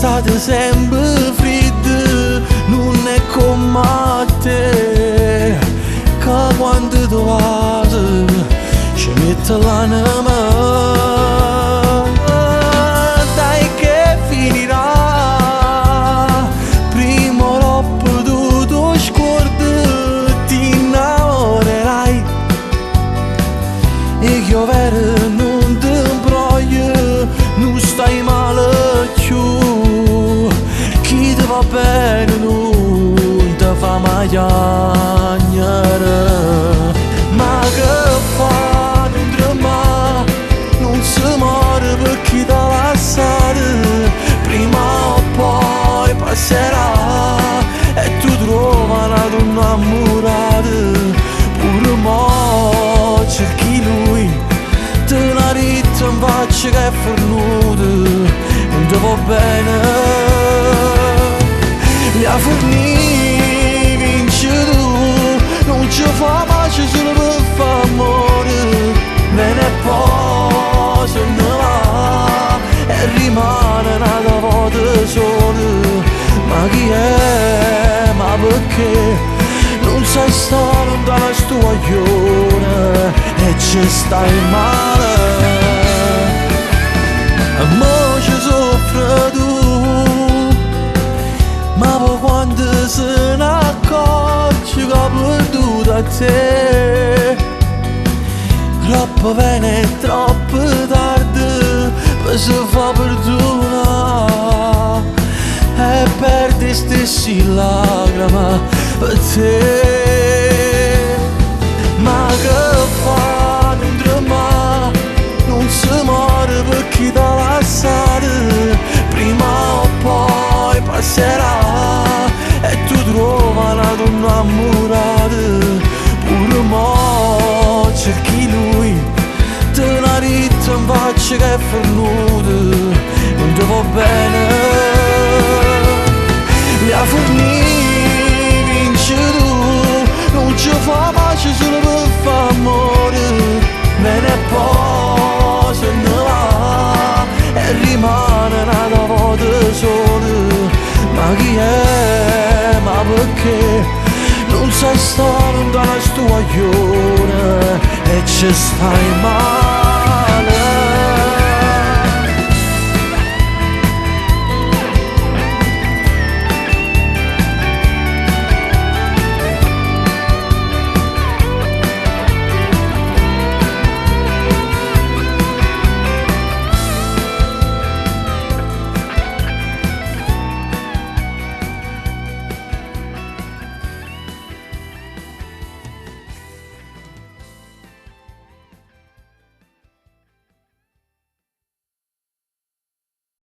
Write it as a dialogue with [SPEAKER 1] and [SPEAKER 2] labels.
[SPEAKER 1] l'estate sempre fredda, non è come te, che quando tu vai ci mette l'anima. Dai che finirà, prima o dopo tu scordi, ti innamorerai e io vero non ti imbroglio, non stai male più, chi ti va bene non ti fa mai piangere. Ma che fa, non trema, non si muore per chi ti ha lasciato, prima o poi passerà e tu trovi una donna innamorata, pure mo cerchi lui, te la ritta in faccia che è fornuta, non ti va bene, la forni vince tu, non ci fa pace solo per far amore, me ne poi se ne va e rimane una volta sola. Ma chi è, ma perché non sai stare lontano da sto coglione e ci stai male, e mo ci soffre tu, ma poi quando se ne accorge che ha perduto a te, troppo bene e troppo tardi per si fa perdonare e perde stessi lacrime per te. Ma che fa, non trema, non si muore per chi ti ha lasciato, prima o poi passerà e tu trovi una donna innamorata, pure mo cerchi lui, te la ritta in faccia che è fornuta, non ti va bene, la forni vince tu, non ci fa pace solo per far amore, me ne poi se ne va e rimane una volta sola. Ma chi è, ma perché non sai stare lontano da sto coglione e ci stai male.